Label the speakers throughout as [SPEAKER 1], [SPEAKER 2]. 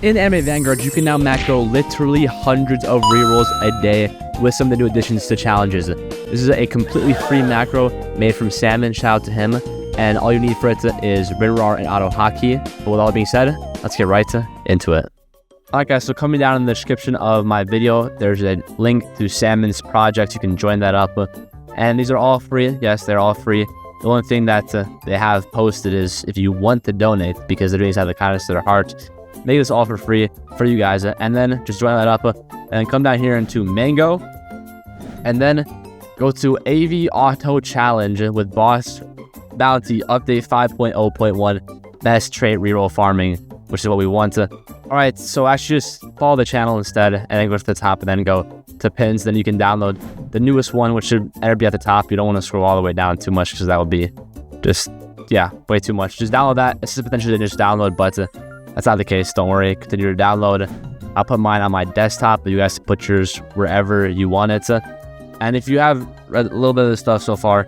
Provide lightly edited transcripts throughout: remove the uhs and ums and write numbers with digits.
[SPEAKER 1] In Anime Vanguards, you can now macro literally hundreds of rerolls a day with some of the new additions to challenges. This is a completely free macro made from Salmon, shout out to him, and all you need for it is reroll and noahhhhh. But with all that being said, let's get right into it. Alright guys, so coming down in the description of my video, there's a link to Salmon's project. You can join that up. And these are all free. Yes, they're all free. The only thing that they have posted is if you want to donate, because they're doing this out of the kindness of their heart, make this all for free for you guys. And then just join that up and come down here into Mango. And then go to AV Auto Challenge with Boss Bounty Update 5.0.1 Best Trait Reroll Farming, which is what we want to. Alright, so actually just follow the channel instead and then go to the top and then go to pins. Then you can download the newest one, which should either be at the top. You don't want to scroll all the way down too much because that would be just, yeah, way too much. Just download that. This is potentially just download, but that's not the case. Don't worry. Continue to download. I'll put mine on my desktop, but you guys can put yours wherever you want it. And if you have read a little bit of this stuff so far,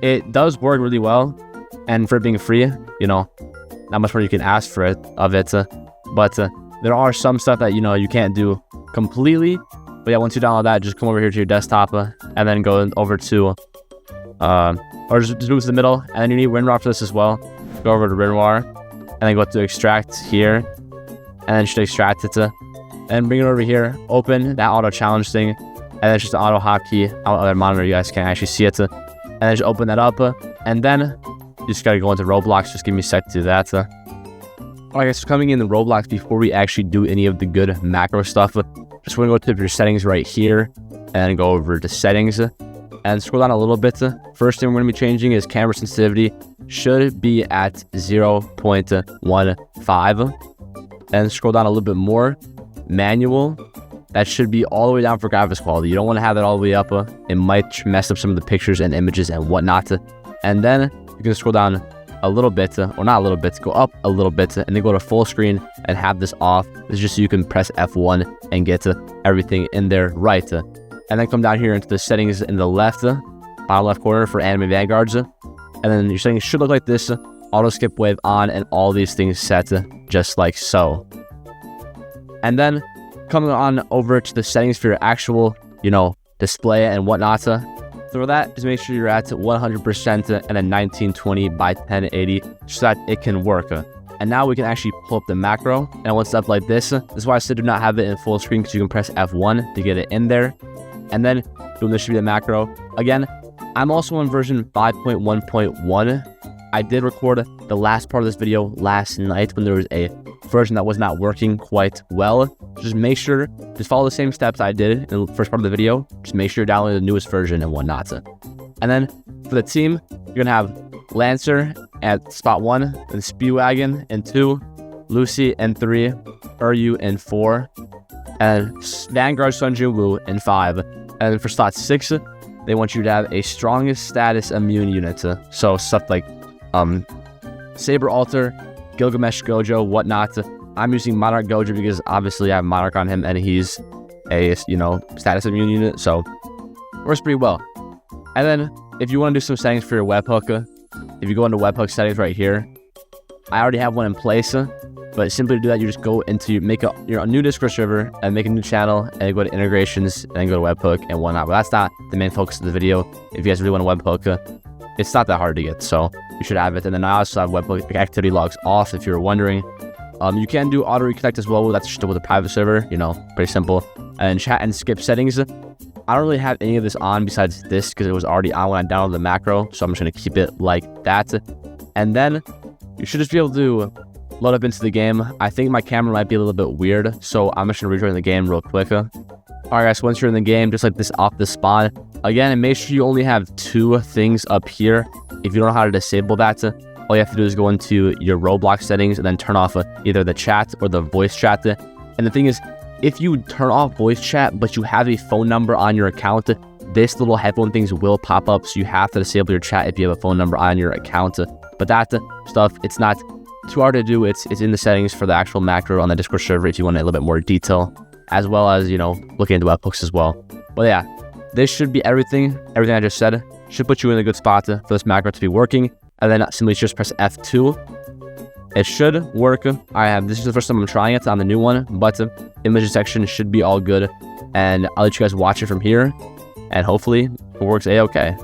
[SPEAKER 1] it does work really well. And for it being free, you know, not much more you can ask for it of it. But there are some stuff that, you know, you can't do completely. But yeah, once you download that, just come over here to your desktop and then go over to, or just move to the middle. And then you need WinRAR for this as well. Go over to WinRAR and then go to extract here. And then just extract it and bring it over here. Open that auto challenge thing. And then just the noahhhhh on the other monitor. You guys can actually see it. And then just open that up. And then you just got to go into Roblox. Just give me a sec to do that. Alright guys, so coming in the Roblox, before we actually do any of the good macro stuff, just want to go to your settings right here and go over to settings and scroll down a little bit. First thing we're going to be changing is camera sensitivity should be at 0.15 and scroll down a little bit more. Manual, that should be all the way down for graphics quality. You don't want to have that all the way up. It might mess up some of the pictures and images and whatnot. And then you can scroll down a little bit, or not a little bit, go up a little bit, and then go to full screen and have this off. This is just so you can press F1 and get everything in there right. And then come down here into the settings in the left, bottom left corner for Anime Vanguards. And then your settings should look like this. Auto skip wave on and all these things set just like so. And then coming on over to the settings for your actual, you know, display and whatnot. For that, just make sure you're at 100% and then 1920 by 1080 so that it can work. And now we can actually pull up the macro. And once it's up like this is why I still do not have it in full screen, because you can press F1 to get it in there. And then boom, this should be the macro. Again, I'm also on version 5.1.1. I did record the last part of this video last night when there was a version that was not working quite well. Just make sure, just follow the same steps I did in the first part of the video. Just make sure you're downloading the newest version and whatnot. And then for the team, you're going to have Lancer at spot 1, then Speedwagon in 2, Lucy in 3, Uryu in 4, and Vanguard Sunjin Woo in 5. And for slot 6, they want you to have a strongest status immune unit. So stuff like Saber Alter, Gilgamesh Gojo, whatnot. I'm using Monarch Gojo because obviously I have Monarch on him and he's a, you know, status immune unit, so works pretty well. And then if you want to do some settings for your webhook, if you go into webhook settings right here, I already have one in place, but simply to do that, you just go into make your new Discord server and make a new channel and go to integrations and then go to webhook and whatnot. But that's not the main focus of the video. If you guys really want a webhook, it's not that hard to get, so you should have it. And then I also have webhook activity logs off if you're wondering. You can do auto reconnect as well. That's just with a private server, you know, pretty simple. And chat and skip settings, I don't really have any of this on besides this because it was already on when I downloaded the macro, so I'm just going to keep it like that. And then you should just be able to load up into the game. I think my camera might be a little bit weird, so I'm just going to rejoin the game real quick. Alright guys, once you're in the game, just like this off the spawn, again, and make sure you only have 2 things up here. If you don't know how to disable that, all you have to do is go into your Roblox settings and then turn off either the chat or the voice chat. And the thing is, if you turn off voice chat, but you have a phone number on your account, this little headphone things will pop up. So you have to disable your chat if you have a phone number on your account. But that stuff, it's not too hard to do. It's in the settings for the actual macro on the Discord server if you want a little bit more detail, as well as, you know, looking into webhooks as well. But yeah, this should be everything I just said. Should put you in a good spot for this macro to be working. And then simply just press F2 it should work. This is the first time I'm trying it on the new one, but image section should be all good. And I'll let you guys watch it from here, and hopefully it works a-okay.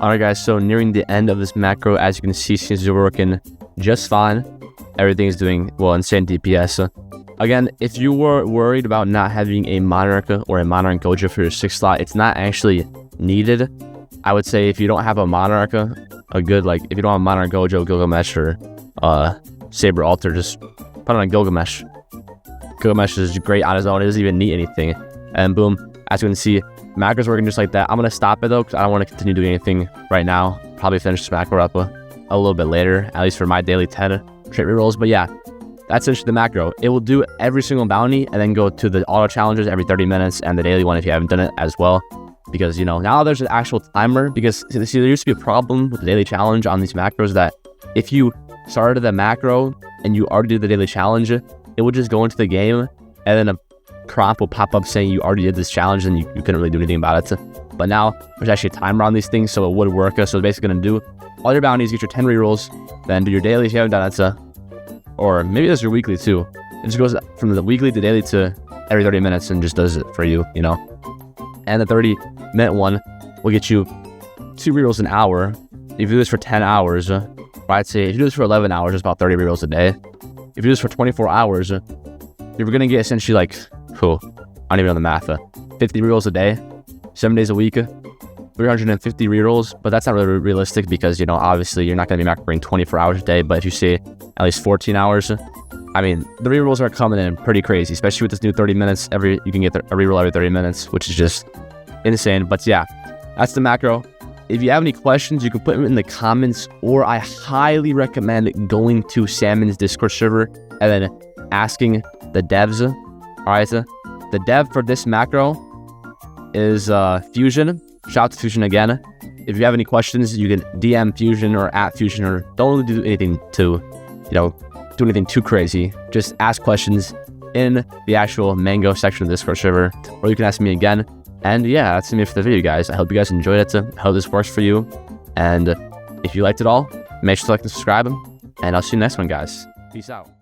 [SPEAKER 1] Alright guys, so nearing the end of this macro, as you can see, seems to be working just fine. Everything is doing, well, insane DPS. Again, if you were worried about not having a Monarch or a Monarch Gojo for your 6th slot, it's not actually needed. I would say if you don't have a Monarch, if you don't have a Monarch Gojo, Gilgamesh, or Saber Altar, just put on Gilgamesh. Gilgamesh is great on his own, it doesn't even need anything. And boom, as you can see, macro's working just like that. I'm going to stop it though, because I don't want to continue doing anything right now. Probably finish this macro up a little bit later, at least for my daily 10 trait rerolls. But yeah, that's essentially the macro. It will do every single bounty and then go to the auto challenges every 30 minutes and the daily one if you haven't done it as well. Because, you know, now there's an actual timer, because see, there used to be a problem with the daily challenge on these macros that if you started the macro and you already did the daily challenge, it would just go into the game and then a prompt will pop up saying you already did this challenge and you couldn't really do anything about it. But now there's actually a timer on these things, so it would work. So it's basically going to do all your bounties, get your 10 rerolls, then do your daily if you haven't done it, or maybe that's your weekly too. It just goes from the weekly to daily to every 30 minutes and just does it for you, you know. And the 30-minute one will get you 2 rerolls an hour. If you do this for 10 hours, or I'd say if you do this for 11 hours, it's about 30 rerolls a day. If you do this for 24 hours, you're going to get essentially like, I don't even know the math, 50 rerolls a day, 7 days a week, 350 rerolls. But that's not really realistic because, you know, obviously you're not going to be macroing 24 hours a day. But if you say at least 14 hours, I mean, the rerolls are coming in pretty crazy, especially with this new 30 minutes. You can get a reroll every 30 minutes, which is just insane. But yeah, that's the macro. If you have any questions, you can put them in the comments, or I highly recommend going to Salmon's Discord server and then asking the devs. Alright, the dev for this macro is Fusion. Shoutout Fusion again. If you have any questions, you can DM Fusion or at Fusion, or don't really do anything to, you know, do anything too crazy. Just ask questions in the actual Mango section of the Discord server, or you can ask me again. And yeah, that's it for the video, guys. I hope you guys enjoyed it. I hope this works for you. And if you liked it all, make sure to like and subscribe. And I'll see you next one, guys. Peace out.